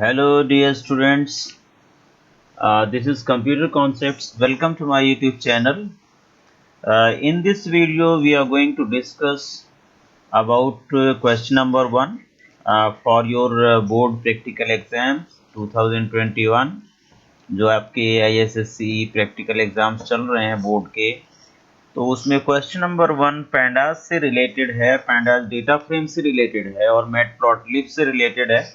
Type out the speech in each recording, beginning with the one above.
Hello, dear students. This is Computer Concepts. Welcome to my YouTube channel. In this video, we are going to discuss about question number 1 for your board practical exams 2021. जो आपके ISSC practical exams चल रहे हैं board के, तो उसमें question number 1 pandas से related है, पैंडास डेटा फ्रेम से रिलेटेड है और मैटप्लॉटलिब से रिलेटेड है।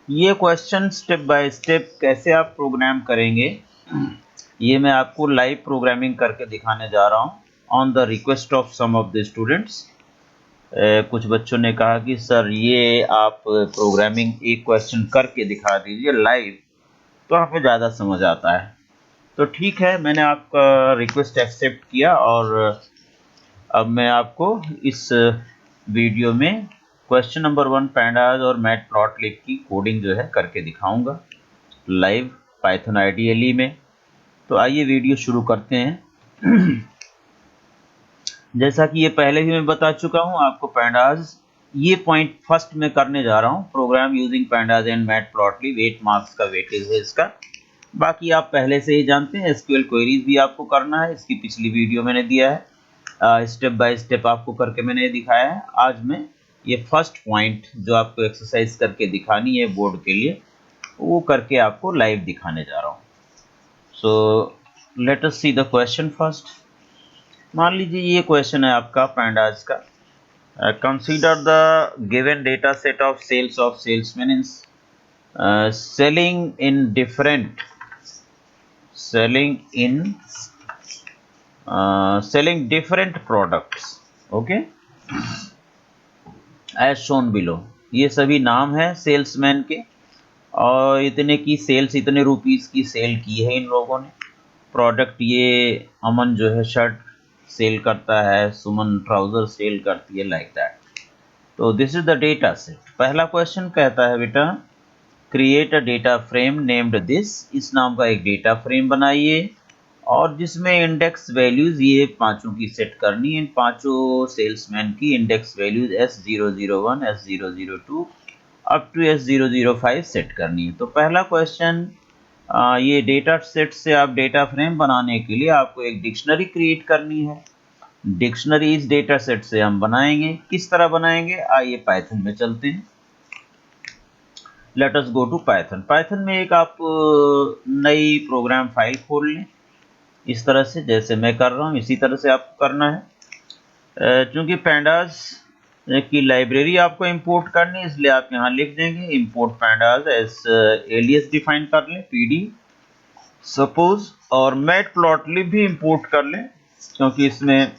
ये क्वेश्चन स्टेप बाय स्टेप कैसे आप प्रोग्राम करेंगे, ये मैं आपको लाइव प्रोग्रामिंग करके दिखाने जा रहा हूँ on the request of some of the students. कुछ बच्चों ने कहा कि सर ये आप प्रोग्रामिंग एक क्वेश्चन करके दिखा दीजिए लाइव, तो हमें ज़्यादा समझ आता है। तो ठीक है, मैंने आपका रिक्वेस्ट एक्सेप्ट किया और अब मैं आपको इस वीडियो में क्वेश्चन नंबर 1 पैंडास और मैटप्लॉटलिब की कोडिंग जो है करके दिखाऊंगा लाइव पाइथन आईडीएलई में। तो आइए वीडियो शुरू करते हैं। जैसा कि ये पहले भी मैं बता चुका हूं आपको, पैंडास ये पॉइंट फर्स्ट में करने जा रहा हूं। Program using pandas and matplotlib 8 marks का वेटेज है इसका। बाकी आप पहले से ही जानते हैं, एसक्यूएल क्वेरीज भी आपको करना है, इसकी पिछली वीडियो मैंने दिया है, स्टेप बाय स्टेप आपको करके मैंने दिखाया है। आज मैं ये फर्स्ट पॉइंट जो आपको एक्सरसाइज करके दिखानी है बोर्ड के लिए, वो करके आपको लाइव दिखाने जा रहा हूँ। सो let us see the question first. मान लीजिए ये क्वेश्चन है आपका पैंडास का। Consider the given data set of salesman in selling different products, okay, as shown below। ये सभी नाम है सेल्समैन के और इतने की सेल्स, इतने रुपीस की सेल की है इन लोगों ने। प्रोडक्ट ये अमन जो है शर्ट सेल करता है, सुमन ट्राउजर सेल करती है, लाइक दैट। तो this is the data set. पहला क्वेश्चन कहता है बेटा create a data frame named this, इस नाम का एक डेटा फ्रेम बनाइए और जिसमें इंडेक्स वैल्यूज ये पांचों की सेट करनी है। इन पांचों सेल्समैन की index values S001, S002 up to S005 set करनी है। तो पहला क्वेश्चन, ये डेटा सेट से आप डेटा फ्रेम बनाने के लिए आपको एक डिक्शनरी क्रिएट करनी है। डिक्शनरी इस डेटा सेट से हम बनाएंगे। किस तरह बनाएंगे, आइए पाइथन में चलते हैं। Let us go to Python. Python में एक आप नई प्रोग्राम फाइल खोल लें, इस तरह से जैसे मैं कर रहा हूँ इसी तरह से आपको करना है। क्योंकि पैंडास की लाइब्रेरी आपको इंपोर्ट करनी है, इसलिए आप यहाँ लिख देंगे import pandas as alias define कर लें PD सपोज, और मैटप्लॉटलिब भी इंपोर्ट कर लें क्योंकि इसमें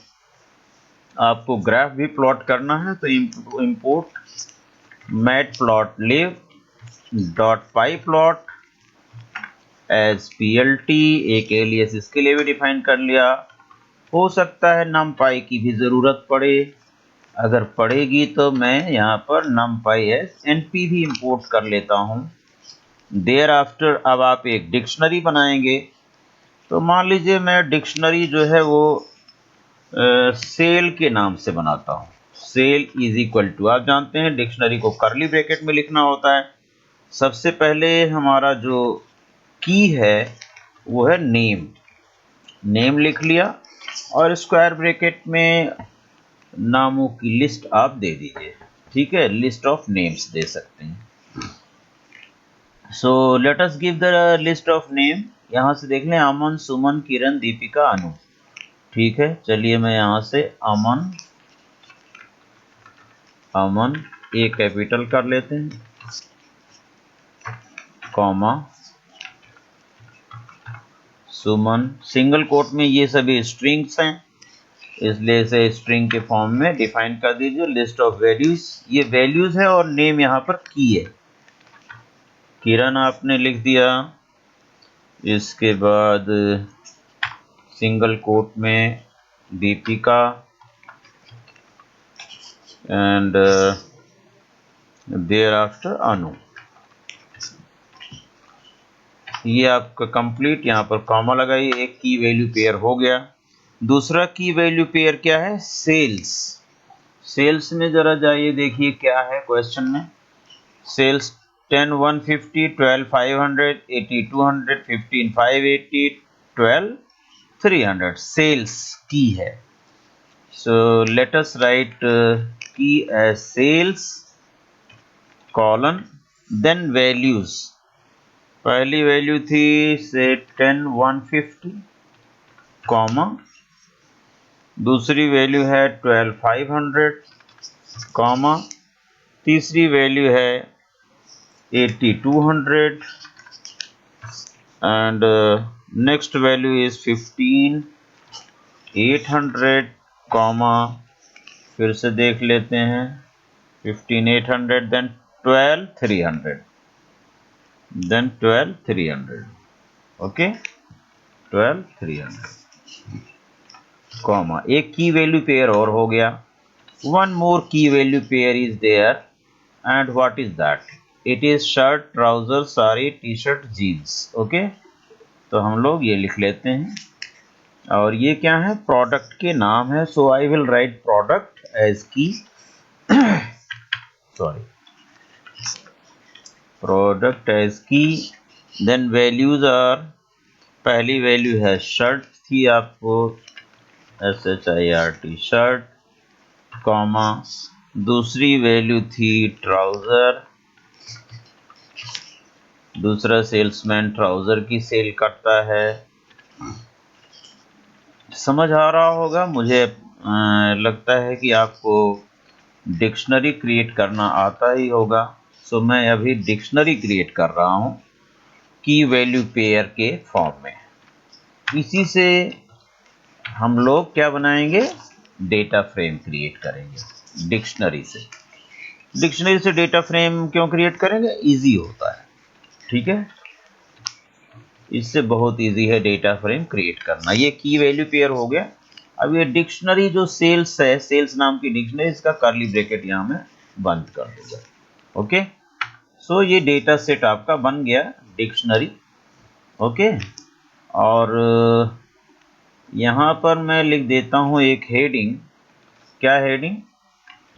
आपको ग्राफ भी प्लॉट करना है। तो इंपोर्ट मैटप्लॉटलिब डॉट पाई प्लॉट एज PLT, एक एलियस इसके लिए भी डिफाइन कर लिया। हो सकता है numpy की भी जरूरत पड़े, अगर पड़ेगी तो मैं यहाँ पर numpy एज NP भी इंपोर्ट कर लेता हूँ। देयर आफ्टर अब आप एक डिक्शनरी बनाएंगे। तो मान लीजिए मैं डिक्शनरी जो है वो सेल के नाम से बनाता हूँ। सेल इज इक्वल टू, आप जानते हैं डिक्शनरी को कर्ली ब्रैकेट में लिखना होता है। सबसे पहले हमारा जो की है वो है नेम, नेम लिख लिया और स्क्वायर ब्रैकेट में नामों की लिस्ट आप दे दीजिए, ठीक है, लिस्ट ऑफ नेम्स दे सकते हैं। सो let us give the list of name. यहाँ से देख लें अमन, सुमन, किरण, दीपिका, अनु, ठीक है। चलिए मैं यहाँ से अमन ए कैपिटल कर लेते हैं, कॉमा सुमन, सिंगल कोट में, ये सभी स्ट्रिंग्स हैं इसलिए इसे स्ट्रिंग के फॉर्म में डिफाइन कर दीजिए। लिस्ट ऑफ वैल्यूज, ये वैल्यूज है और नेम यहाँ पर की है। किरण आपने लिख दिया, इसके बाद सिंगल कोट में दीपिका एंड देयर आफ्टर अनु। ये आपका कंप्लीट, यहाँ पर कॉमा लगाइए, एक की वैल्यू पेयर हो गया। दूसरा की वैल्यू पेयर क्या है, सेल्स। सेल्स में जरा जाइए देखिए क्या है क्वेश्चन में। सेल्स 10 150, 12 500, 80 200, 15 580, 12 300 sales key है. So let us write key as sales colon, then values. पहली वैल्यू थी से 10 150 कॉमा, दूसरी वैल्यू है 12 500 कॉमा, तीसरी वैल्यू है 80 200 and next value is 15 800 comma, फिर से देख लेते हैं 15 800 then 12 300 then 12 300 ओके 12 300 कॉमा, एक की वैल्यू पेयर और हो गया. One more key value pair is there and what is that? It is shirt trouser sari T shirt jeans. Okay, तो हम लोग ये लिख लेते हैं. और ये क्या है? प्रोडक्ट के नाम है. So I will write product as key sorry product as key. Then values are, पहली वैल्यू है शर्ट थी आपको SHIRT शर्ट कॉमा, दूसरी वैल्यू थी ट्राउजर, दूसरा सेल्समैन ट्राउजर की सेल करता है. समझ आ रहा होगा मुझे. लगता है कि आपको डिक्शनरी क्रिएट करना आता ही होगा. सो मैं अभी डिक्शनरी क्रिएट कर रहा हूं की वैल्यू पेयर के फॉर्म में. इसी से हम लोग क्या बनाएंगे? डेटा फ्रेम क्रिएट करेंगे डिक्शनरी से. डिक्शनरी से डेटा फ्रेम क्यों क्रिएट करेंगे? इजी होता है. ठीक है, इससे बहुत इजी है डेटा फ्रेम क्रिएट करना. ये की वैल्यू पेयर हो गया. अब ये डिक्शनरी जो सेल्स है, सेल्स नाम की डिक्शनरी, इसका कर्ली ब्रैकेट यहां में बंद कर दूंगा. ओके, सो ये डेटा सेट आपका बन गया डिक्शनरी. ओके, और यहां पर मैं लिख देता हूं एक हेडिंग. क्या heading?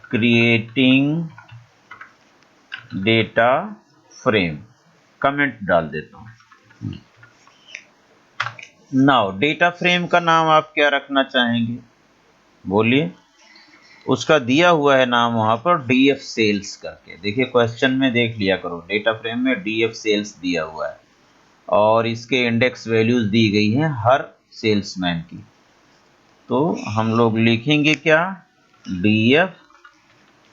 Creating data frame. Comment डाल देता हूं. नाउ डेटा फ्रेम का नाम आप क्या रखना चाहेंगे? बोलिए. उसका दिया हुआ है नाम वहां पर DF सेल्स करके. देखिए क्वेश्चन में देख लिया करो, डेटा फ्रेम में DF सेल्स दिया हुआ है और इसके इंडेक्स वैल्यूज दी गई हैं हर सेल्समैन की. तो हम लोग लिखेंगे क्या? DF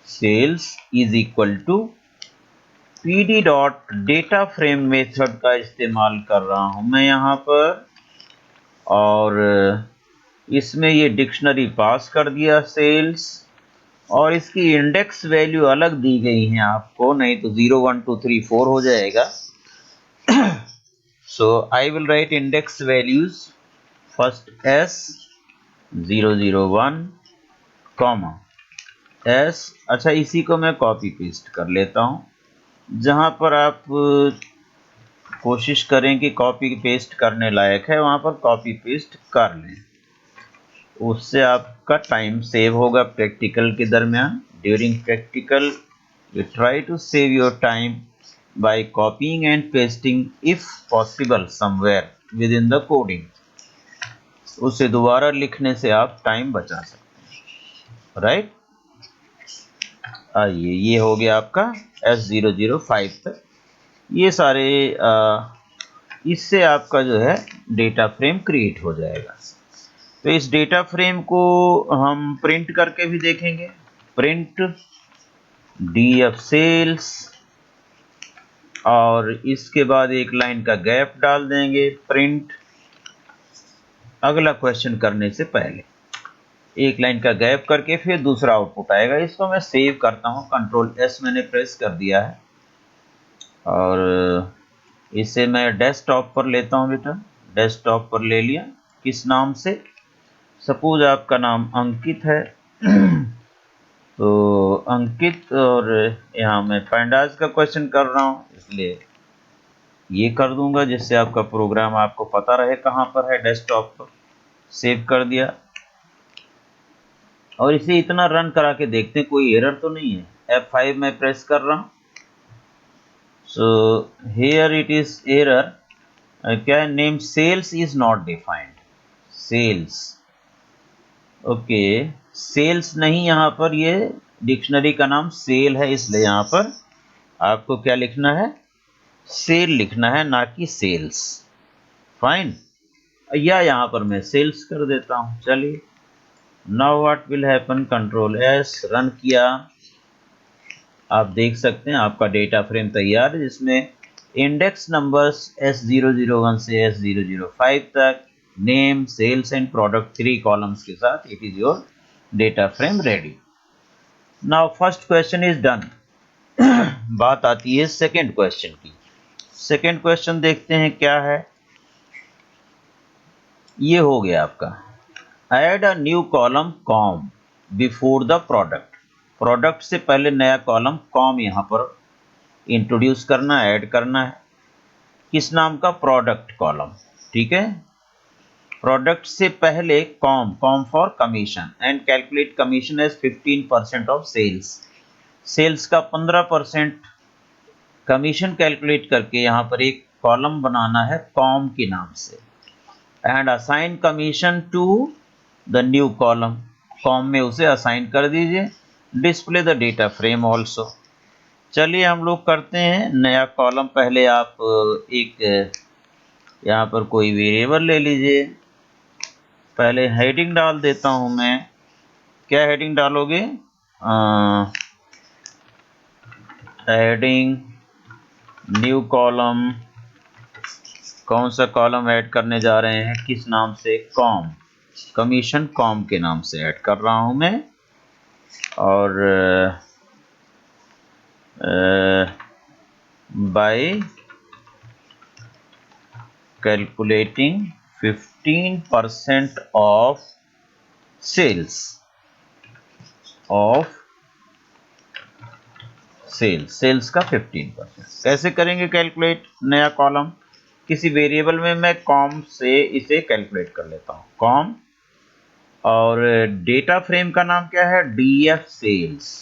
sales is equal to PD dot data frame method का इस्तेमाल कर रहा हूं मैं यहां पर, और इसमें ये डिक्शनरी पास कर दिया सेल्स, और इसकी इंडेक्स वैल्यू अलग दी गई हैं आपको, नहीं तो 0 1 2 3 4 हो जाएगा. So I will write index values. First S 001 comma S. अच्छा, इसी को मैं कॉपी पेस्ट कर लेता हूं. जहां पर आप कोशिश करें कि कॉपी पेस्ट करने लायक है वहां पर कॉपी पेस्ट कर लें. उससे आपका टाइम सेव होगा प्रैक्टिकल के दरमियान. During practical you try to save your time by copying and pasting if possible somewhere within the coding. उसे दोबारा लिखने से आप टाइम बचा सकते हैं. राइट, आइए, ये हो गया आपका S005 तक. ये सारे इससे आपका जो है डेटा फ्रेम क्रिएट हो जाएगा. तो इस डेटा फ्रेम को हम प्रिंट करके भी देखेंगे. प्रिंट DF सेल्स, और इसके बाद एक लाइन का गैप डाल देंगे. प्रिंट, अगला क्वेश्चन करने से पहले एक लाइन का गैप करके फिर दूसरा आउटपुट आएगा. इसको मैं सेव करता हूं. कंट्रोल S मैंने प्रेस कर दिया है और इसे मैं डेस्कटॉप पर लेता हूं. बेटा डेस्कटॉप पर ले लिया. किस नाम से? सपोज आपका नाम अंकित है तो अंकित, और यहाँ मैं पैंडाज का क्वेश्चन कर रहा हूँ इसलिए ये कर दूंगा जिससे आपका प्रोग्राम आपको पता रहे कहाँ पर है. डेस्कटॉप पर सेव कर दिया और इसे इतना रन करा के देखते हैं कोई एरर तो नहीं है. F5 में प्रेस कर रहा हूँ. So here it is error, क्या है, name sales is not defined, sales, okay, sales नहीं, यहाँ पर ये डिक्शनरी का नाम सेल है, इसलिए यहाँ पर आपको क्या लिखना है, सेल लिखना है, ना कि सेल्स। फाइन, या यहाँ पर मैं सेल्स कर देता हूँ। चलिए, now what will happen, control S run किया, आप देख सकते हैं आपका डेटा फ्रेम तैयार है, जिसमें इंडेक्स नंबर्स S001 से S005 तक, name, sales and product 3 columns के साथ it is your data frame ready. Now first question is done. बात आती है सेकेंड क्वेश्चन की। सेकेंड क्वेश्चन देखते हैं क्या है। ये हो गया आपका, add a new column com before the product, product से पहले नया कॉलम कॉम यहाँ पर इंट्रोड्यूस करना, ऐड करना है। किस नाम का, प्रोडक्ट कॉलम, ठीक है। प्रोडक्ट से पहले com, com for commission, and calculate commission as 15% of sales, sales का 15% कमीशन कैलकुलेट करके यहाँ पर एक कॉलम बनाना है कॉम के नाम से, and assign commission to the new column, com में उसे असाइन कर दीजिए। Display the data frame also. चलिए हम लोग करते हैं नया कॉलम। पहले आप एक यहाँ पर कोई वेरिएबल ले लीजिए, पहले हेडिंग डाल देता हूँ मैं। क्या हेडिंग डालोगे, हेडिंग न्यू कॉलम, कौन सा कॉलम ऐड करने जा रहे हैं, किस नाम से, कॉम, कमीशन कॉम के नाम से ऐड कर रहा हूँ मैं, और by calculating 15% of sales, of sales का 15%। कैसे करेंगे कैलकुलेट नया कॉलम, किसी वेरिएबल में मैं कॉम से इसे कैलकुलेट कर लेता हूँ, कॉम, और डेटा फ्रेम का नाम क्या है, डीएफ सेल्स।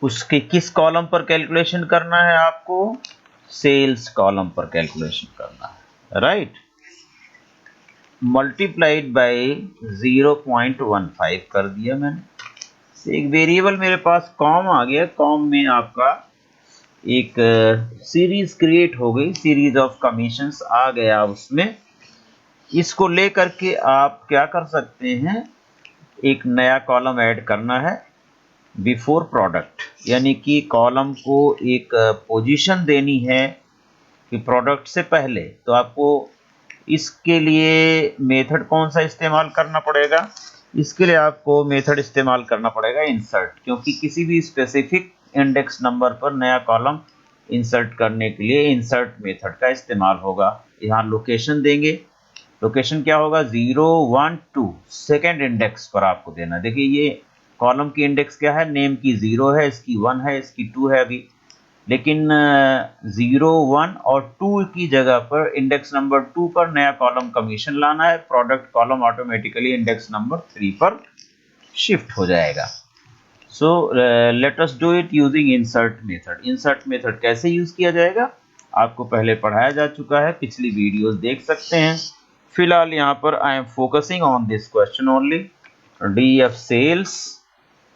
उसके किस कॉलम पर कैलकुलेशन करना है आपको, सेल्स कॉलम पर कैलकुलेशन करना है, राइट। मल्टीप्लाइड बाय 0.15 कर दिया मैंने। एक वेरिएबल मेरे पास कॉम आ गया, कॉम में आपका एक सीरीज क्रिएट हो गई, सीरीज ऑफ कमीशंस आ गया उसमें। इसको लेकर के आप क्या कर सकते हैं, एक नया कॉलम ऐड करना है बिफोर प्रोडक्ट, यानी कि कॉलम को एक पोजीशन देनी है कि प्रोडक्ट से पहले। तो आपको इसके लिए मेथड कौन सा इस्तेमाल करना पड़ेगा, इसके लिए आपको मेथड इस्तेमाल करना पड़ेगा इंसर्ट, क्योंकि किसी भी स्पेसिफिक इंडेक्स नंबर पर नया कॉलम इंसर्ट करने के लिए इंसर्ट मेथड का इस्तेमाल होगा। यहाँ लोकेशन देंगे, लोकेशन क्या होगा, 0, 1, 2, सेकेंड इंडेक्स पर आपको देना। देखिए ये कॉलम की इंडेक्स क्या है, नेम की 0 है, इसकी 1 है, इसकी 2 है अभी, लेकिन 0, 1 और 2 की जगह पर इंडेक्स नंबर 2 पर नया कॉलम कमीशन लाना है। Product column automatically index number 3 पर शिफ्ट हो जाएगा। सो let us do it using insert method. Insert method कैसे यूज किया जाएगा आपको पहले पढ़ाया जा चुका है, पिछली वीडियोस देख सकते हैं। फिलहाल यहाँ पर आई am focusing on this question only. df sales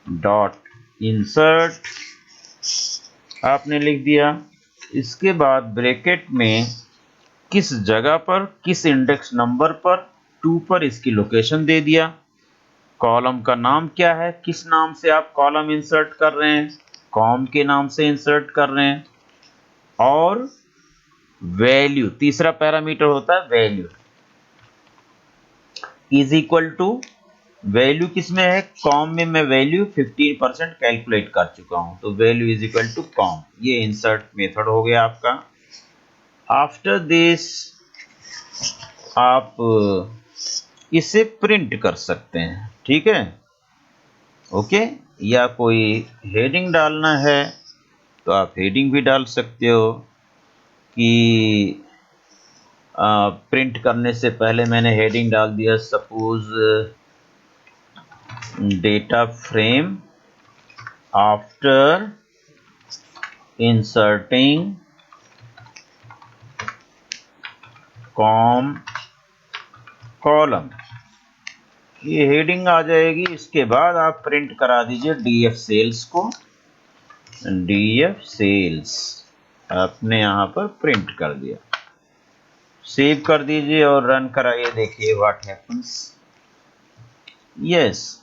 dot insert आपने लिख दिया, इसके बाद ब्रैकेट में किस जगह पर, किस इंडेक्स नंबर पर, 2 पर इसकी लोकेशन दे दिया। कॉलम का नाम क्या है, किस नाम से आप कॉलम इंसर्ट कर रहे हैं, कॉम के नाम से इंसर्ट कर रहे हैं, और वैल्यू, तीसरा पैरामीटर होता है value, is equal to, value किसमें है, कॉम में मैं वैल्यू 15% कैलकुलेट कर चुका हूं, तो value is equal to com. ये इंसर्ट मेथड हो गया आपका। आफ्टर दिस आप इसे प्रिंट कर सकते हैं, ठीक है, ओके। या कोई हेडिंग डालना है तो आप हेडिंग भी डाल सकते हो कि प्रिंट करने से पहले मैंने हेडिंग डाल दिया, suppose data frame after inserting com column, ये हेडिंग आ जाएगी। इसके बाद आप प्रिंट करा दीजिए डीएफ सेल्स को, डीएफ सेल्स आपने यहाँ पर प्रिंट कर दिया। सेव कर दीजिए और रन कराइए, देखिए what happens. Yes,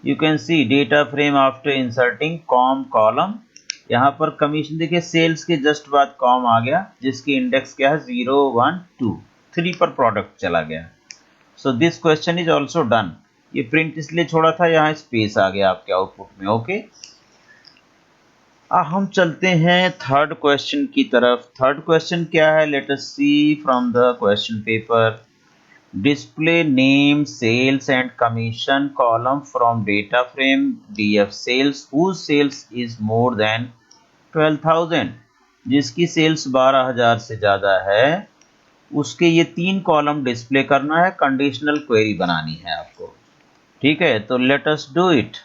you can C data frame after inserting com column. यहाँ पर कमीशन देखिए, सेल्स के जस्ट बाद कॉम आ गया, जिसकी इंडेक्स क्या है 0 1 2 3 पर प्रोडक्ट चला गया। सो this question is also done. ये प्रिंट इसलिए छोड़ा था, यहाँ स्पेस आ गया आपके आउटपुट में। ओके, हम चलते हैं थर्ड क्वेश्चन की तरफ। थर्ड क्वेश्चन क्या है, let us see from the question paper. Display name sales and commission column from data frame DF sales whose sales is more than 12,000। जिसकी सेल्स 12,000 से ज्यादा है, उसके ये 3 कॉलम डिस्प्ले करना है, कंडीशनल क्वेरी बनानी है आपको। ठीक है, तो लेट अस डू इट।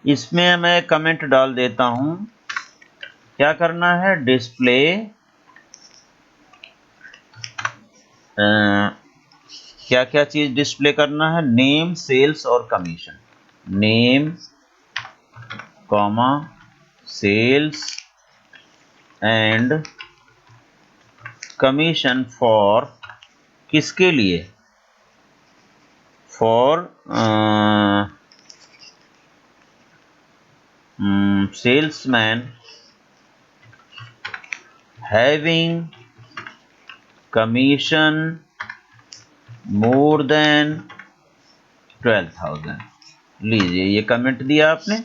इसमें मैं कमेंट डाल देता हूं। क्या करना है, डिस्प्ले क्या क्या चीज डिस्प्ले करना है, नेम सेल्स और commission. Name comma sales and commission for, किसके लिए, for salesman having commission more than 12,000। लीजिए, ये कमेंट दिया आपने।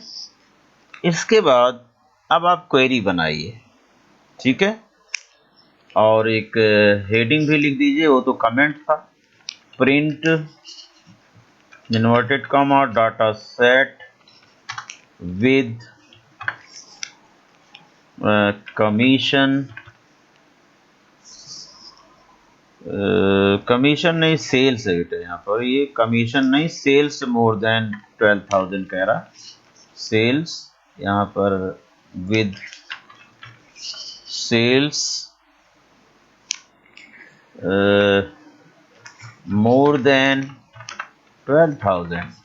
इसके बाद अब आप क्वेरी बनाइए, ठीक है, और एक हेडिंग भी लिख दीजिए, वो तो कमेंट था। Print inverted comma data set with commission, commission नहीं सेल्स है बेटा, यहाँ पर ये कमीशन नहीं, सेल्स मोर देन 12,000 कह रहा, सेल्स यहाँ पर with sales more than 12,000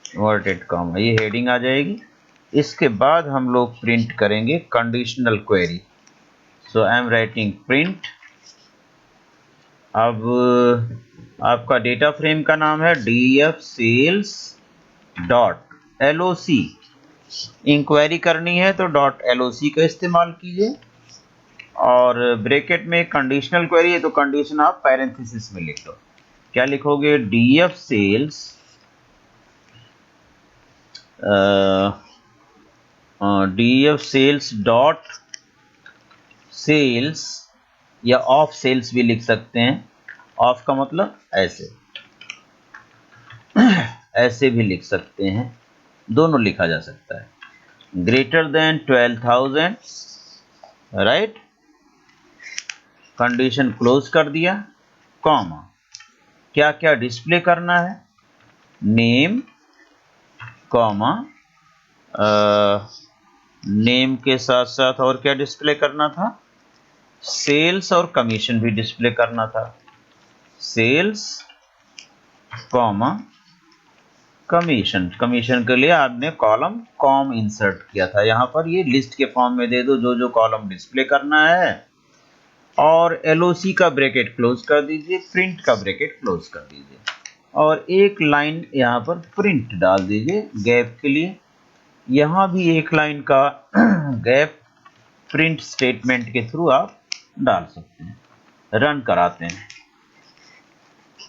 inverted comma, ये हेडिंग आ जाएगी। इसके बाद हम लोग प्रिंट करेंगे conditional query. So I am writing print. अब आपका डेटा फ्रेम का नाम है DF sales dot LOC. Inquiry करनी है तो डॉट एलओसी का इस्तेमाल कीजिए, और ब्रैकेट में कंडीशनल क्वेरी है तो कंडीशन आप पैरेंथेसिस में लिख दो। क्या लिखोगे, DF sales DF sales dot sales, या ऑफ सेल्स भी लिख सकते हैं। ऑफ का मतलब ऐसे ऐसे भी लिख सकते हैं, दोनों लिखा जा सकता है। Greater than 12,000, right, condition close कर दिया, कॉमा, क्या क्या डिस्प्ले करना है, नेम कॉमा, नेम के साथ साथ और क्या डिस्प्ले करना था, सेल्स और कमीशन भी डिस्प्ले करना था। सेल्स कॉमा कमीशन, कमीशन के लिए आपने कॉलम कॉम इंसर्ट किया था, यहाँ पर ये लिस्ट के फॉर्म में दे दो जो जो कॉलम डिस्प्ले करना है, और एलओसी का ब्रैकेट क्लोज कर दीजिए, प्रिंट का ब्रैकेट क्लोज कर दीजिए, और एक लाइन यहाँ पर प्रिंट डाल दीजिए गैप के लिए। यहाँ भी एक लाइन का गैप प्रिंट स्टेटमेंट के थ्रू आप डाल सकते हैं। रन कराते हैं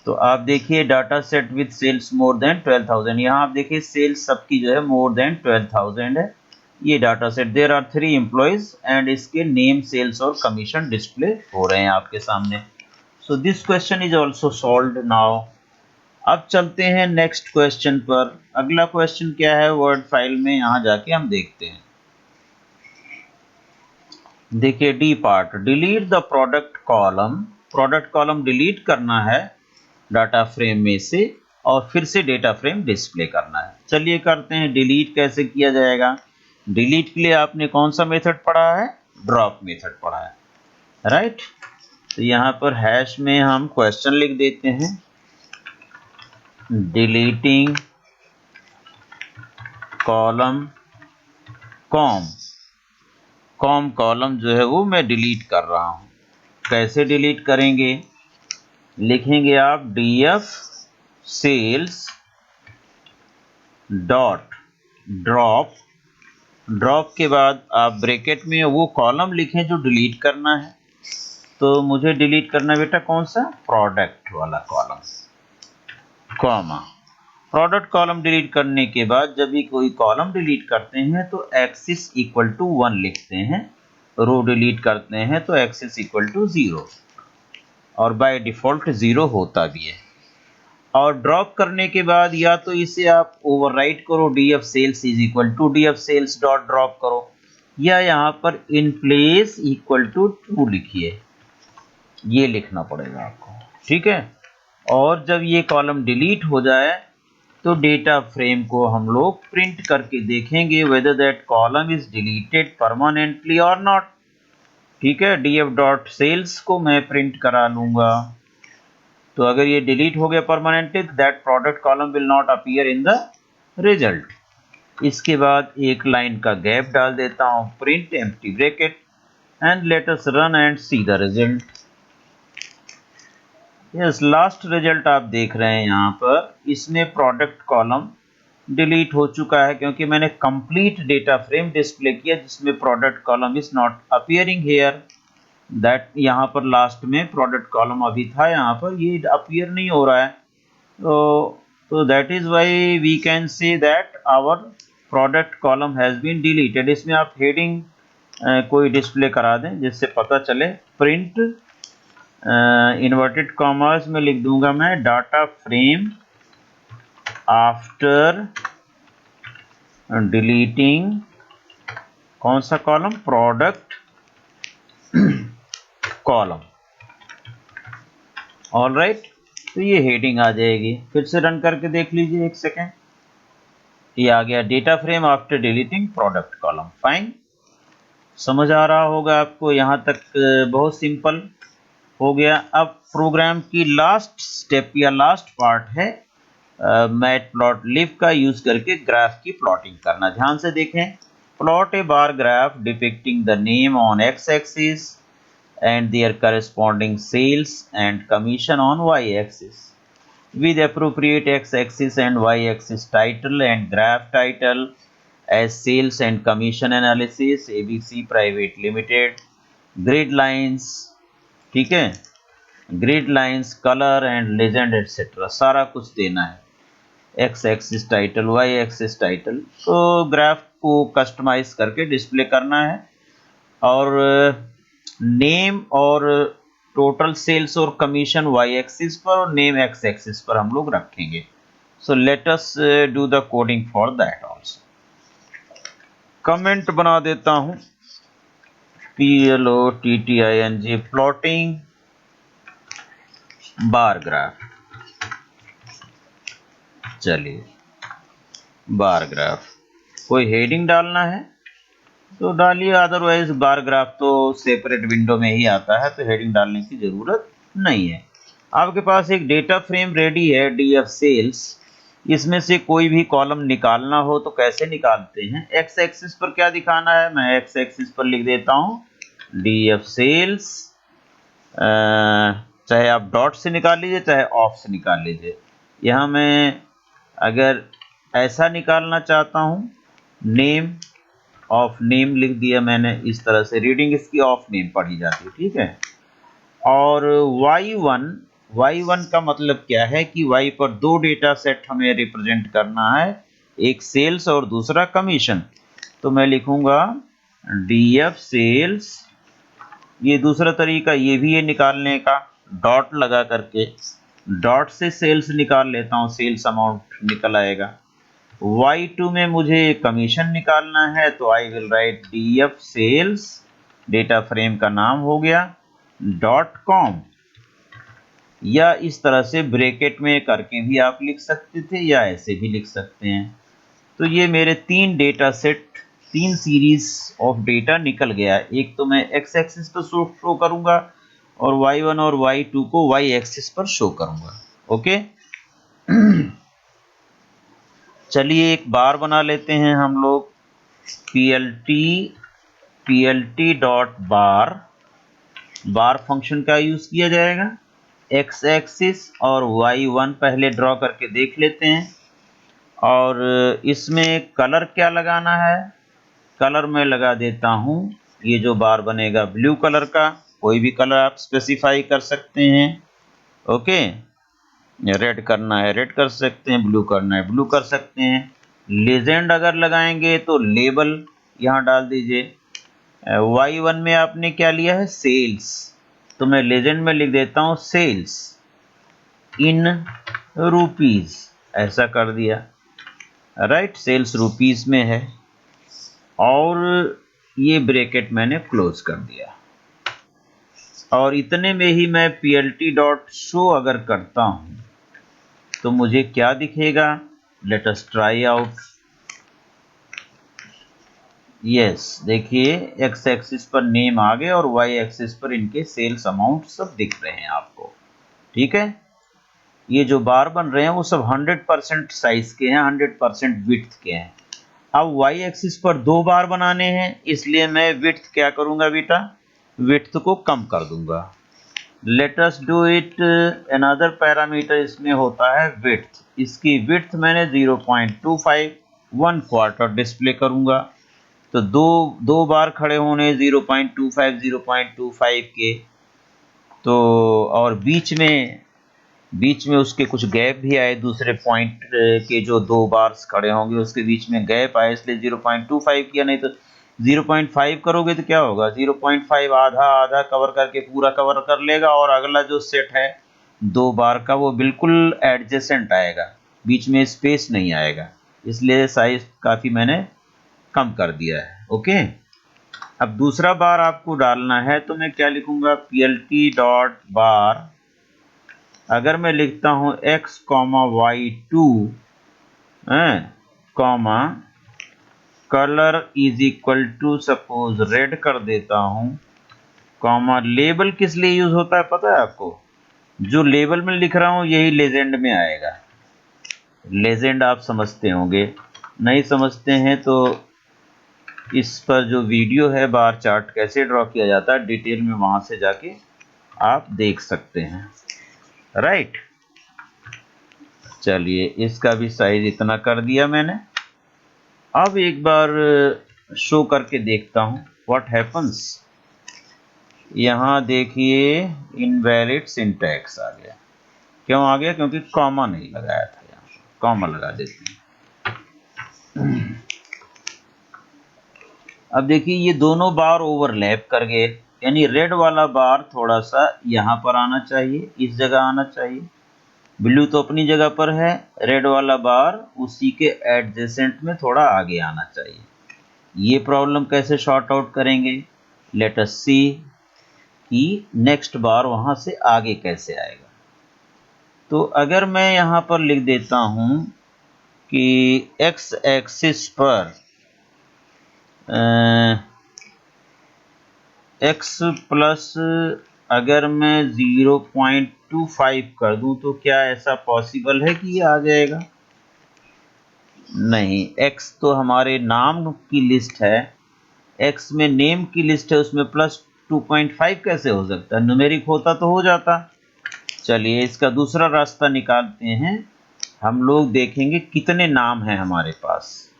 तो आप देखिए data set with sales more than 12,000, यहाँ आप देखिए सेल्स सबकी जो है मोर देन 12,000 है ये data set. There are 3 employees and इसके नेम सेल्स और कमीशन डिस्प्ले हो रहे हैं आपके सामने। So this question is also solved now. अब चलते हैं नेक्स्ट क्वेश्चन पर। अगला क्वेश्चन क्या है वर्ड फाइल में, यहाँ जाके हम देखते हैं। देखिए D part, delete the product column. Product column delete करना है डाटा फ्रेम में से, और फिर से डेटा फ्रेम डिस्प्ले करना है। चलिए करते हैं। डिलीट कैसे किया जाएगा? डिलीट के लिए आपने कौन सा मेथड पढ़ा है? ड्रॉप मेथड पढ़ा है, राइट। तो यहाँ पर हैश में हम क्वेश्चन लिख देते हैं, डिलीटिंग कॉलम कॉम कॉलम जो है वो मैं डिलीट कर रहा हूँ। कैसे डिलीट करेंगे? लिखेंगे आप df सेल्स डॉट ड्रॉप के बाद आप ब्रैकेट में वो कॉलम लिखें जो डिलीट करना है। तो मुझे डिलीट करना बेटा कौन सा? प्रोडक्ट वाला column, comma. Product column delete करने के बाद जब भी कोई कॉलम डिलीट करते हैं तो एक्सिस इक्वल टू 1 लिखते हैं, रो डिलीट करते हैं तो एक्सिस इक्वल टू 0, और बाय डिफॉल्ट 0 होता भी है। और ड्रॉप करने के बाद या तो इसे आप ओवरराइट करो, df sales is equal to df sales dot drop करो, या यहाँ पर in place equal to true लिखिए, ये लिखना पड़ेगा आपको, ठीक है। और जब ये कॉलम डिलीट हो जाए तो डेटा फ्रेम को हम लोग प्रिंट करके देखेंगे whether that column is deleted permanently or not, ठीक है। df डॉट सेल्स को मैं प्रिंट करा लूंगा, तो अगर ये डिलीट हो गया permanently, that product column will not appear in the result. इसके बाद एक लाइन का गैप डाल देता हूं, print empty bracket and let us run and see the result. Yes, last result आप देख रहे हैं यहाँ पर, इसमें प्रोडक्ट कॉलम डिलीट हो चुका है क्योंकि मैंने कंप्लीट डेटा फ्रेम डिस्प्ले किया जिसमें product column is not appearing here, that यहाँ पर लास्ट में प्रोडक्ट कॉलम अभी था, यहाँ पर ये अपीयर नहीं हो रहा है। तो that is why we can say that our product column has been deleted. इसमें आप हेडिंग कोई डिस्प्ले करा दें जिससे पता चले। प्रिंट इन्वर्टेड कॉमर्स में लिख दूंगा मैं, डाटा फ्रेम आफ्टर डिलीटिंग कौन सा column? Product column. All right, तो ये हेडिंग आ जाएगी। फिर से रन करके देख लीजिए, एक सेकेंड। ये आ गया, data frame after deleting product column. Fine, समझ आ रहा होगा आपको, यहाँ तक बहुत सिंपल हो गया। अब प्रोग्राम की लास्ट स्टेप या लास्ट पार्ट है मैटप्लॉटलिब का यूज करके ग्राफ की प्लॉटिंग करना। ध्यान से देखें, plot A bar graph depicting the name on x axis and their corresponding sales and commission on y-axis with appropriate x-axis and y-axis title and graph title as sales and commission analysis ABC Private Limited, grid lines, ठीक है, grid lines, colour and legend etcetera, सारा कुछ देना है। X axis title, Y axis title, तो graph को customise करके display करना है। और नेम और टोटल सेल्स और कमीशन वाई एक्सिस पर और नेम एक्स एक्सिस पर हम लोग रखेंगे। So let us do the coding for that also. Comment बना देता हूं, PLOTTING प्लॉटिंग बार ग्राफ। चलिए, बार ग्राफ, कोई हेडिंग डालना है तो डालिए, अदरवाइज बार ग्राफ तो सेपरेट विंडो में ही आता है तो हेडिंग डालने की जरूरत नहीं है। आपके पास एक डेटा फ्रेम रेडी है, DF सेल्स। इसमें से कोई भी कॉलम निकालना हो तो कैसे निकालते हैं? एक्स एक्सिस पर क्या दिखाना है? मैं एक्स एक्सिस पर लिख देता हूं DF सेल्स, चाहे आप डॉट से निकाल लीजिए चाहे ऑफ से निकाल लीजिए। यहाँ मैं अगर ऐसा निकालना चाहता हूं, नेम ऑफ नेम लिख दिया मैंने, इस तरह से रीडिंग इसकी ऑफ नेम पढ़ी जाती है, ठीक है। और y1 का मतलब क्या है कि y पर दो डेटा सेट हमें रिप्रेजेंट करना है, एक सेल्स और दूसरा कमीशन। तो मैं लिखूंगा DF सेल्स, ये दूसरा तरीका ये भी है निकालने का, डॉट लगा करके, डॉट से सेल्स निकाल लेता हूं, सेल्स अमाउंट निकल आएगा। y2 में मुझे कमीशन निकालना है तो I will write DF sales, data frame का नाम हो गया .com, या इस तरह से ब्रैकेट में करके भी आप लिख सकते थे या ऐसे भी लिख सकते हैं। तो ये मेरे 3 data set, 3 series of data निकल गया। एक तो मैं एक्स एक्सिस पर शो करूंगा और y1 और y2 को y एक्सिस पर शो करूंगा। ओके, चलिए एक बार बना लेते हैं हम लोग। plt डॉट बार फंक्शन का यूज किया जाएगा। एक्स एक्सिस और y1 पहले ड्रॉ करके देख लेते हैं। और इसमें कलर क्या लगाना है? कलर मैं लगा देता हूं, ये जो बार बनेगा ब्लू कलर का, कोई भी कलर आप स्पेसिफाई कर सकते हैं। ओके, रेड करना है रेड कर सकते हैं, ब्लू करना है ब्लू कर सकते हैं। लेजेंड अगर लगाएंगे तो लेबल यहाँ डाल दीजिए। y1 में आपने क्या लिया है? सेल्स, तो मैं लेजेंड में लिख देता हूँ सेल्स इन रुपीज, ऐसा कर दिया। राइट, सेल्स रुपीज में है और ये ब्रैकेट मैंने क्लोज कर दिया। और इतने में ही मैं plt डॉट शो अगर करता हूं तो मुझे क्या दिखेगा? Let us try out. Yes, देखिए एक्स एक्सिस पर नेम आ गए और वाई एक्सिस पर इनके सेल्स अमाउंट सब दिख रहे हैं आपको। ठीक है, ये जो बार बन रहे हैं वो सब 100% साइज के हैं, 100% विड्थ के हैं। अब वाई एक्सिस पर 2 बार बनाने हैं, इसलिए मैं विड्थ क्या करूंगा बेटा? विड्थ को कम कर दूंगा। Late us do it. Another parameter इसमें होता है विड्थ। इसकी विड्थ मैंने 0.25 1 क्वार्टर डिस्प्ले करूंगा। तो दो बार खड़े होने 0.25 के, तो और बीच में उसके कुछ गैप भी आए, दूसरे पॉइंट के जो 2 बार्स खड़े होंगे उसके बीच में गैप आए, इसलिए 0.25 किया। नहीं तो 0.5 करोगे तो क्या होगा? 0.5 आधा आधा कवर करके पूरा कवर कर लेगा और अगला जो सेट है 2 बार का वो बिल्कुल एडजेसेंट आएगा, बीच में स्पेस नहीं आएगा। इसलिए साइज काफ़ी मैंने कम कर दिया है। ओके, अब दूसरा बार आपको डालना है तो मैं क्या लिखूंगा? plt डॉट बार, अगर मैं लिखता हूं x y2 comma colour is equal to suppose red कर देता हूं, कॉमा लेबल किस लिए यूज होता है पता है आपको? जो लेबल में लिख रहा हूं यही लेजेंड में आएगा। लेजेंड आप समझते होंगे, नहीं समझते हैं तो इस पर जो वीडियो है बार चार्ट कैसे ड्रॉ किया जाता है डिटेल में, वहां से जाके आप देख सकते हैं। राइट, चलिए इसका भी साइज इतना कर दिया मैंने। अब एक बार शो करके देखता हूं व्हाट हैपन्स। यहां देखिए इनवैलिड सिंटैक्स आ गया। क्यों आ गया? क्योंकि कॉमा नहीं लगाया था। यहाँ कॉमा लगा देते हैं। अब देखिए ये दोनों बार ओवरलैप कर गए, यानी रेड वाला बार थोड़ा सा यहां पर आना चाहिए, इस जगह आना चाहिए। ब्लू तो अपनी जगह पर है, रेड वाला बार उसी के एडजेसेंट में थोड़ा आगे आना चाहिए। ये प्रॉब्लम कैसे शॉर्ट आउट करेंगे? लेट अस सी कि नेक्स्ट बार वहां से आगे कैसे आएगा। तो अगर मैं यहां पर लिख देता हूं कि एक्स एक्सिस पर एक्स प्लस, अगर मैं 0.25 कर दूं तो क्या ऐसा पॉसिबल है कि ये आ जाएगा? नहीं, x तो हमारे नाम की लिस्ट है, x में नेम की लिस्ट है, उसमें प्लस 2.5 कैसे हो सकता है? न्यूमेरिक होता तो हो जाता। चलिए इसका दूसरा रास्ता निकालते हैं। हम लोग देखेंगे कितने नाम हैं हमारे पास।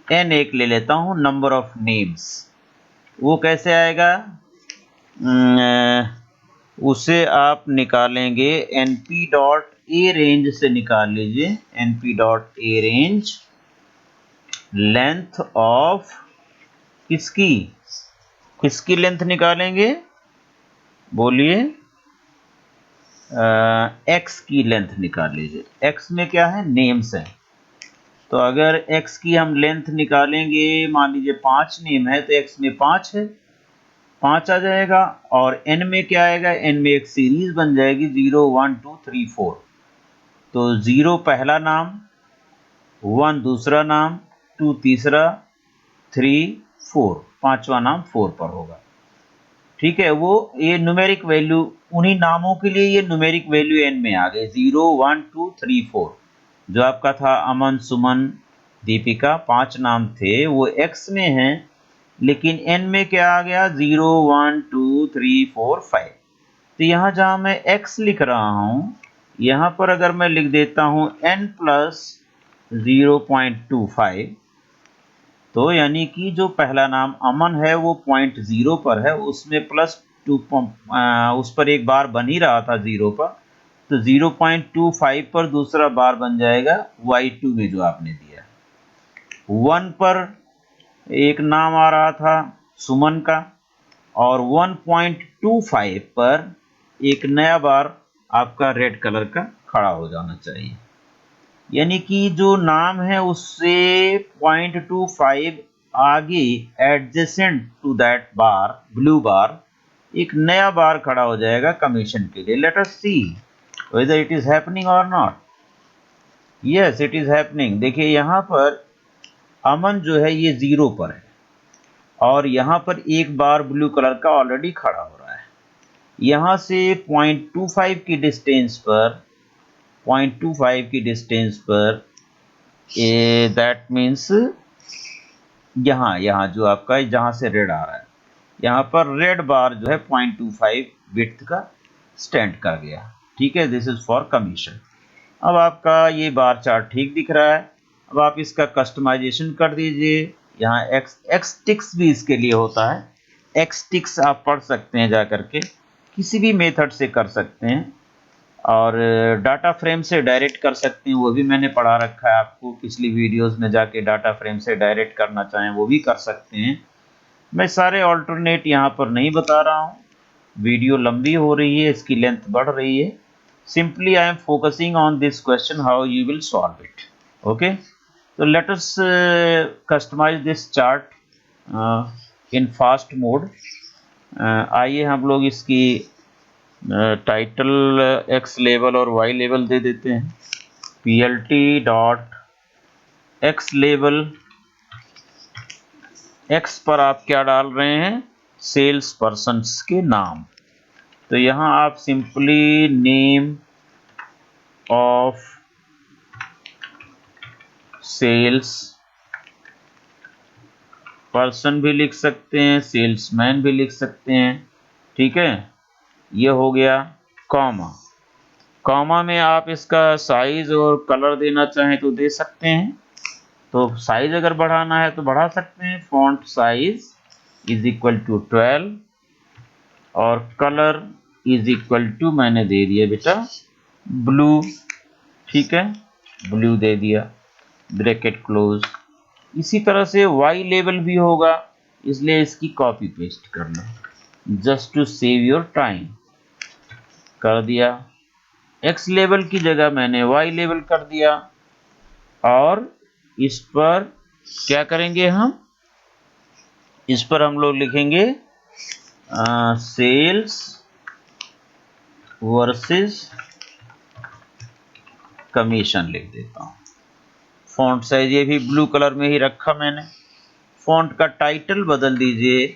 n एक ले लेता हूं, नंबर ऑफ नेम्स। वो कैसे आएगा? उसे आप निकालेंगे np डॉट ए रेंज से निकाल लीजिए। np dot A range length of किसकी लेंथ निकालेंगे? बोलिए। x की लेंथ निकाल लीजिए। x में क्या है? नेम्स है। तो अगर x की हम लेंथ निकालेंगे, मान लीजिए 5 नेम है तो x में 5 है, 5 आ जाएगा। और n में क्या आएगा? n में एक सीरीज बन जाएगी 0 1 2 3 4। तो 0 पहला नाम, 1 दूसरा नाम, 2 तीसरा, 3 4 पांचवा नाम 4 पर होगा। ठीक है, वो ये न्यूमेरिक वैल्यू उन्हीं नामों के लिए ये न्यूमेरिक वैल्यू n में आ गए 0 1 2 3 4। जो आपका था अमन, सुमन, दीपिका, 5 नाम थे वो x में हैं, लेकिन n में क्या आ गया 0 1 2 3 4 5। तो यहाँ जहाँ मैं x लिख रहा हूँ, यहाँ पर अगर मैं लिख देता हूँ n प्लस 0.25, तो यानी कि जो पहला नाम अमन है वो 0.0 पर है, उसमें प्लस 2 उस पर एक बार बन ही रहा था 0 पर, तो 0.25 पर दूसरा बार बन जाएगा y2 में जो आपने दिया। 1 पर एक नाम आ रहा था सुमन का, और 1.25 पर एक नया बार आपका रेड कलर का खड़ा हो जाना चाहिए। यानी कि जो नाम है उससे 0.25 आगे adjacent to that bar, blue bar, एक नया बार खड़ा हो जाएगा कमीशन के लिए। Let us see whether it is happening or not. Yes, it is happening. देखिए यहाँ पर अमन जो है ये 0 पर है, और यहाँ पर एक बार ब्लू कलर का ऑलरेडी खड़ा हो रहा है। यहाँ से 0.25 की डिस्टेंस पर, 0.25 की डिस्टेंस पर, दैट मीन्स यहाँ जो आपका जहाँ से रेड आ रहा है, यहाँ पर रेड बार जो है 0.25 विड्थ का स्टैंड कर गया। ठीक है, दिस इज फॉर कमीशन। अब आपका ये बार चार्ट ठीक दिख रहा है। अब आप इसका कस्टमाइजेशन कर दीजिए। यहाँ एक्स टिक्स भी इसके लिए होता है। एक्स टिक्स आप पढ़ सकते हैं, जा करके किसी भी मेथड से कर सकते हैं, और डाटा फ्रेम से डायरेक्ट कर सकते हैं, वो भी मैंने पढ़ा रखा है आपको पिछली वीडियोस में, जाके डाटा फ्रेम से डायरेक्ट करना चाहें वो भी कर सकते हैं। मैं सारे ऑल्टरनेट यहाँ पर नहीं बता रहा हूँ, वीडियो लंबी हो रही है, इसकी लेंथ बढ़ रही है। Simply I am focusing on this question how you will solve it. Okay, तो let us customize this chart in fast mode. आइए हम लोग इसकी टाइटल एक्स लेवल और वाई लेवल दे देते हैं। plt डॉट एक्स लेवल, एक्स पर आप क्या डाल रहे हैं, सेल्स पर्सन्स के नाम। तो यहाँ आप simply name of sales person भी लिख सकते हैं, सेल्समैन भी लिख सकते हैं। ठीक है, ये हो गया। कॉमा, कॉमा में आप इसका साइज और कलर देना चाहें तो दे सकते हैं। तो साइज अगर बढ़ाना है तो बढ़ा सकते हैं, font size is equal to 12, और कलर इज इक्वल टू मैंने दे दिया बेटा ब्लू। ठीक है, ब्लू दे दिया, ब्रैकेट क्लोज। इसी तरह से वाई लेवल भी होगा, इसलिए इसकी कॉपी पेस्ट करना, just to save your time. कर दिया, एक्स लेवल की जगह मैंने वाई लेवल कर दिया, और इस पर क्या करेंगे हम, इस पर हम लोग लिखेंगे सेल्स वर्सेस कमीशन लिख देता हूँ। फॉन्ट साइज ये भी ब्लू कलर में ही रखा मैंने। फॉन्ट का टाइटल बदल दीजिए,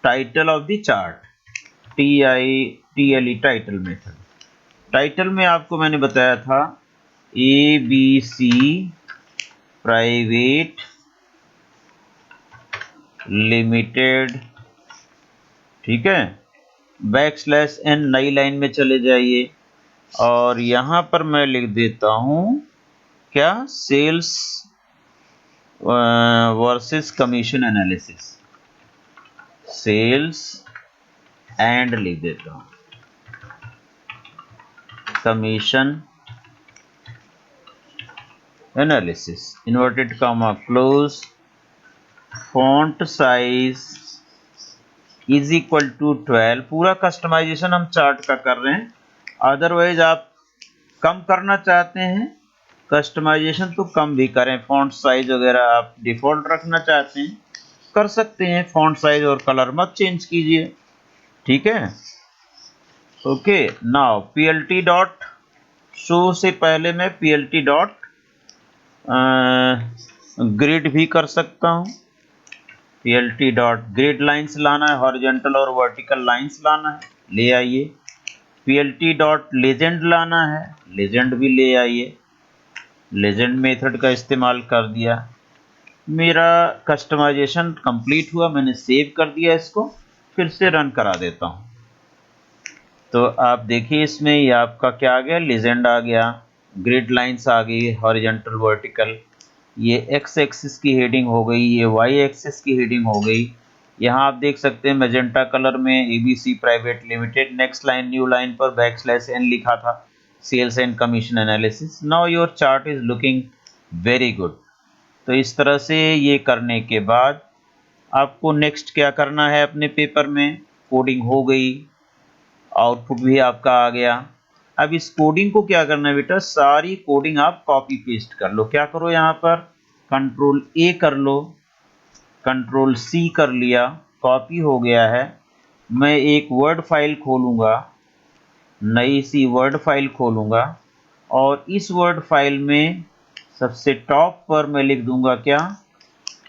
title of the chart, TITLE, title method. Title में आपको मैंने बताया था ABC प्राइवेट लिमिटेड। ठीक है, \n नई लाइन में चले जाइए, और यहां पर मैं लिख देता हूं क्या, sales versus commission analysis, sales and लिख देता हूं commission analysis, inverted comma close, font size is equal to 12। पूरा कस्टमाइजेशन हम चार्ट का कर रहे हैं, अदरवाइज आप कम करना चाहते हैं कस्टमाइजेशन तो कम भी करें, फॉन्ट साइज वगैरह आप डिफॉल्ट रखना चाहते हैं कर सकते हैं, फॉन्ट साइज और कलर मत चेंज कीजिए। ठीक है, okay. Now plt dot show से पहले मैं plt डॉट ग्रिड भी कर सकता हूँ। plt डॉट ग्रिड लाइन्स लाना है, हॉरिजॉन्टल और वर्टिकल लाइन्स लाना है, ले आइए। plt डॉट लेजेंड लाना है, लेजेंड भी ले आइए। लेजेंड मेथड का इस्तेमाल कर दिया। मेरा कस्टमाइजेशन कंप्लीट हुआ, मैंने सेव कर दिया इसको, फिर से रन करा देता हूँ। तो आप देखिए इसमें ये आपका क्या आ गया, लेजेंड आ गया, ग्रिड लाइंस आ गई, हॉरिजॉन्टल वर्टिकल, ये एक्स एक्सिस की हेडिंग हो गई, ये वाई एक्सिस की हेडिंग हो गई। यहाँ आप देख सकते हैं मैजेंटा कलर में ABC private limited, next line new line पर \n लिखा था, sales and commission analysis. Now your chart is looking very good. तो इस तरह से ये करने के बाद आपको नेक्स्ट क्या करना है, अपने पेपर में कोडिंग हो गई, आउटपुट भी आपका आ गया। अब इस कोडिंग को क्या करना है बेटा, सारी कोडिंग आप कॉपी पेस्ट कर लो। क्या करो, यहाँ पर कंट्रोल ए कर लो, कंट्रोल सी कर लिया, कॉपी हो गया है। मैं एक वर्ड फाइल खोलूंगा, नई सी वर्ड फाइल खोलूंगा, और इस वर्ड फाइल में सबसे टॉप पर मैं लिख दूंगा क्या,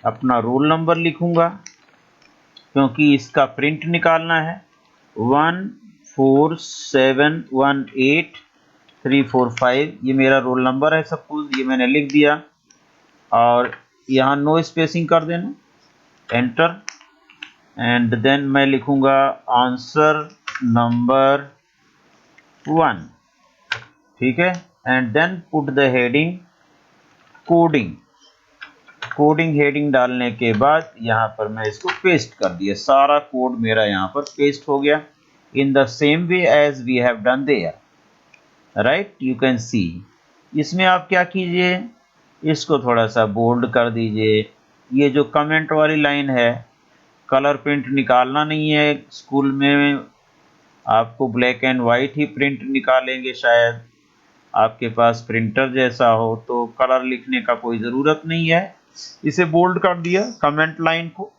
अपना रोल नंबर लिखूंगा, क्योंकि इसका प्रिंट निकालना है। 14718 345, ये मेरा रोल नंबर है सपोज, ये मैंने लिख दिया, और यहाँ नो स्पेसिंग कर देना, एंटर। एंड देन मैं लिखूंगा आंसर नंबर 1, ठीक है। And then put the heading coding. Coding heading डालने के बाद यहाँ पर मैं इसको पेस्ट कर दिया, सारा कोड मेरा यहाँ पर पेस्ट हो गया, in the same way as we have done there, right, you can see. इसमें आप क्या कीजिए, इसको थोड़ा सा बोल्ड कर दीजिए। ये जो कमेंट वाली लाइन है, कलर प्रिंट निकालना नहीं है, स्कूल में आपको black and white he print निकालेंगे, शायद आपके पास प्रिंटर जैसा हो, तो कलर लिखने का कोई ज़रूरत नहीं है। इसे बोल्ड कर दिया, कमेंट लाइन को,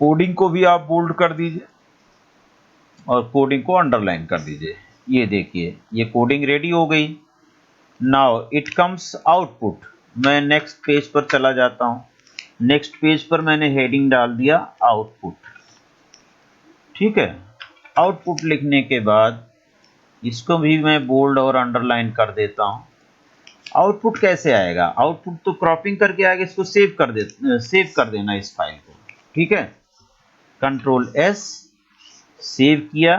कोडिंग को भी आप बोल्ड कर दीजिए और कोडिंग को अंडरलाइन कर दीजिए। ये देखिए, ये कोडिंग रेडी हो गई। Now it comes output. मैं नेक्स्ट पेज पर चला जाता हूँ। नेक्स्ट पेज पर मैंने हेडिंग डाल दिया आउटपुट, ठीक है। आउटपुट लिखने के बाद इसको भी मैं बोल्ड और अंडरलाइन कर देता हूँ। आउटपुट कैसे आएगा, आउटपुट तो क्रॉपिंग करके आएगा, इसको सेव कर देना इस फाइल को, ठीक है। कंट्रोल एस, सेव किया।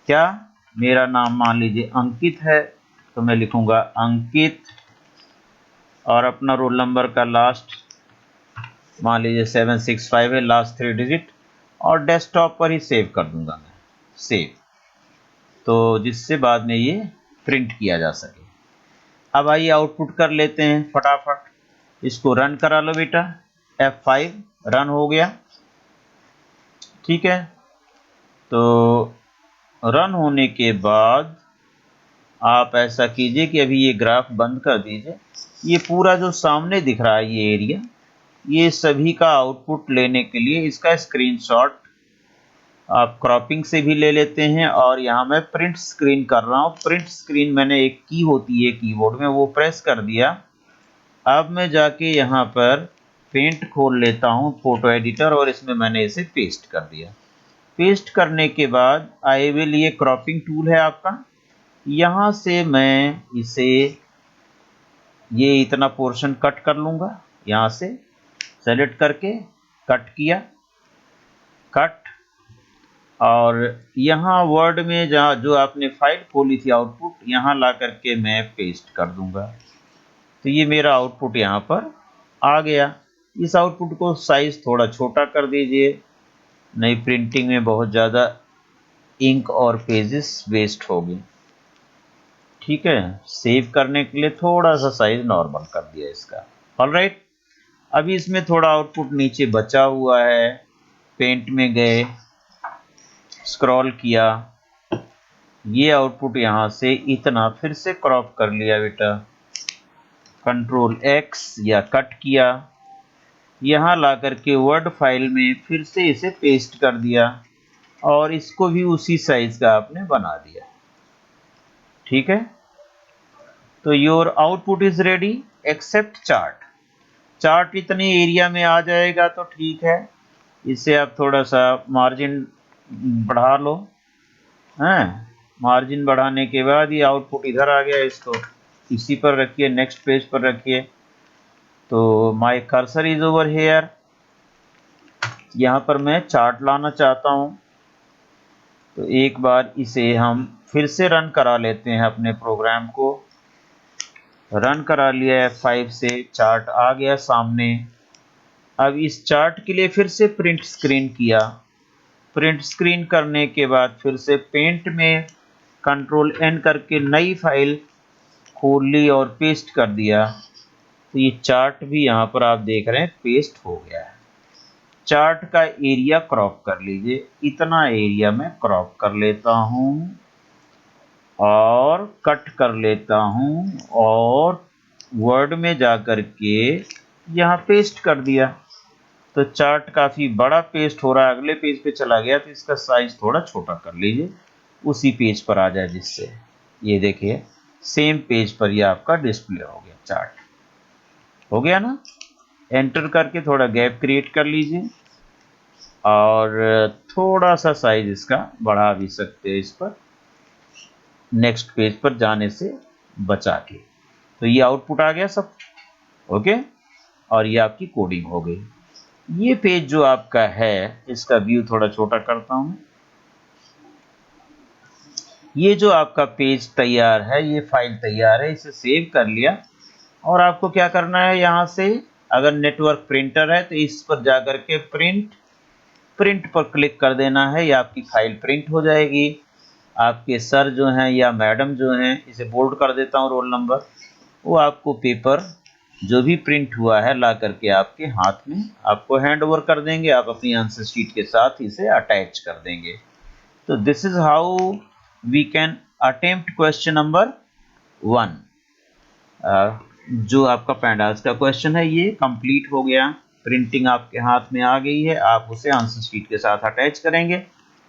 क्या, मेरा नाम मान लीजिए अंकित है, तो मैं लिखूंगा अंकित, और अपना रोल नंबर का लास्ट मान लीजिए 765 है, लास्ट 3 डिजिट, और डेस्कटॉप पर ही सेव कर दूंगा मैं, सेव, तो जिससे बाद में ये प्रिंट किया जा सके। अब आइए आउटपुट कर लेते हैं फटाफट, इसको रन करा लो बेटा, F5, रन हो गया, ठीक है। तो रन होने के बाद आप ऐसा कीजिए कि अभी ये ग्राफ बंद कर दीजिए। ये पूरा जो सामने दिख रहा है ये एरिया, ये सभी का आउटपुट लेने के लिए इसका स्क्रीनशॉट आप क्रॉपिंग से भी ले लेते हैं, और यहाँ मैं प्रिंट स्क्रीन कर रहा हूँ। प्रिंट स्क्रीन मैंने एक की होती है कीबोर्ड में, वो प्रेस कर दिया। अब मैं जाके यहाँ पर पेंट खोल लेता हूँ, फोटो एडिटर, और इसमें मैंने इसे पेस्ट कर दिया। पेस्ट करने के बाद आई विल, ये क्रॉपिंग टूल है आपका, यहाँ से मैं इसे ये इतना पोर्शन कट कर लूँगा, यहाँ से सेलेक्ट करके कट किया, कट, और यहाँ वर्ड में जहाँ जो आपने फाइल खोली थी आउटपुट, यहाँ ला करके मैं पेस्ट कर दूंगा। तो ये मेरा आउटपुट यहाँ पर आ गया। इस आउटपुट को साइज थोड़ा छोटा कर दीजिए, नई प्रिंटिंग में बहुत ज़्यादा इंक और पेजेस वेस्ट हो गए, ठीक है। सेव करने के लिए थोड़ा सा साइज नॉर्मल कर दिया इसका, ऑलराइट। अभी इसमें थोड़ा आउटपुट नीचे बचा हुआ है, पेंट में गए, स्क्रॉल किया, ये आउटपुट यहाँ से इतना फिर से क्रॉप कर लिया बेटा, कंट्रोल एक्स या कट किया, यहाँ ला करके वर्ड फाइल में फिर से इसे पेस्ट कर दिया, और इसको भी उसी साइज का आपने बना दिया, ठीक है। तो your output is ready except chart. Chart इतने एरिया में आ जाएगा तो ठीक है, इससे आप थोड़ा सा मार्जिन बढ़ा लो। हैं, मार्जिन बढ़ाने के बाद ये आउटपुट इधर आ गया, इसको इसी पर रखिए, नेक्स्ट पेज पर रखिए। तो my cursor is over here, यहाँ पर मैं चार्ट लाना चाहता हूँ। तो एक बार इसे हम फिर से रन करा लेते हैं, अपने प्रोग्राम को रन करा लिया F5 से, चार्ट आ गया सामने। अब इस चार्ट के लिए फिर से प्रिंट स्क्रीन किया। प्रिंट स्क्रीन करने के बाद फिर से पेंट में कंट्रोल N करके नई फाइल खोल ली और पेस्ट कर दिया। तो ये चार्ट भी यहाँ पर आप देख रहे हैं पेस्ट हो गया है। चार्ट का एरिया क्रॉप कर लीजिए, इतना एरिया मैं क्रॉप कर लेता हूँ और कट कर लेता हूँ और वर्ड में जाकर के यहाँ पेस्ट कर दिया। तो चार्ट काफ़ी बड़ा पेस्ट हो रहा है, अगले पेज पे चला गया तो इसका साइज थोड़ा छोटा कर लीजिए, उसी पेज पर आ जाए, जिससे ये देखिए सेम पेज पर ये आपका डिस्प्ले हो गया। चार्ट हो गया ना। एंटर करके थोड़ा गैप क्रिएट कर लीजिए और थोड़ा सा साइज इसका बढ़ा भी सकते हैं इस पर, नेक्स्ट पेज पर जाने से बचा के। तो ये आउटपुट आ गया सब, ओके। और ये आपकी कोडिंग हो गई। ये पेज जो आपका है, इसका व्यू थोड़ा छोटा करता हूं। ये जो आपका पेज तैयार है, ये फाइल तैयार है, इसे सेव कर लिया। और आपको क्या करना है, यहाँ से अगर नेटवर्क प्रिंटर है तो इस पर जाकर के प्रिंट पर क्लिक कर देना है, या आपकी फाइल प्रिंट हो जाएगी। आपके सर जो हैं या मैडम जो हैं, इसे बोल्ड कर देता हूँ रोल नंबर, वो आपको पेपर जो भी प्रिंट हुआ है ला करके आपके हाथ में आपको हैंड ओवर कर देंगे। आप अपनी आंसर शीट के साथ इसे अटैच कर देंगे। तो this is how we can attempt question number 1। जो आपका पैंडास का क्वेश्चन है ये कंप्लीट हो गया, प्रिंटिंग आपके हाथ में आ गई है, आप उसे आंसर शीट के साथ अटैच करेंगे।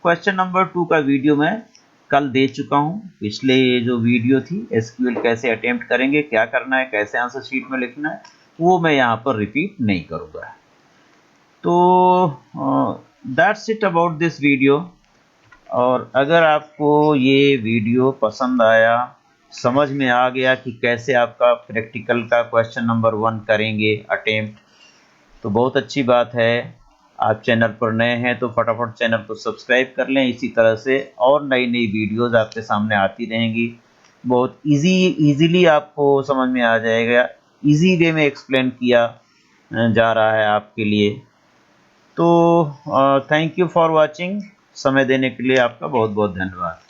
क्वेश्चन नंबर 2 का वीडियो मैं कल दे चुका हूँ। पिछले जो वीडियो थी एसक्यूएल कैसे अटेम्प्ट करेंगे, क्या करना है, कैसे आंसर शीट में लिखना है, वो मैं यहाँ पर रिपीट नहीं करूँगा। तो that's it about this video. और अगर आपको ये वीडियो पसंद आया, समझ में आ गया कि कैसे आपका प्रैक्टिकल का क्वेश्चन नंबर 1 करेंगे अटेम्प्ट, तो बहुत अच्छी बात है। आप चैनल पर नए हैं तो फटाफट चैनल को सब्सक्राइब कर लें। इसी तरह से और नई नई वीडियोज़ आपके सामने आती रहेंगी। बहुत ईजीली आपको समझ में आ जाएगा, ईजी वे में एक्सप्लेन किया जा रहा है आपके लिए। तो थैंक यू फॉर वॉचिंग। समय देने के लिए आपका बहुत बहुत धन्यवाद।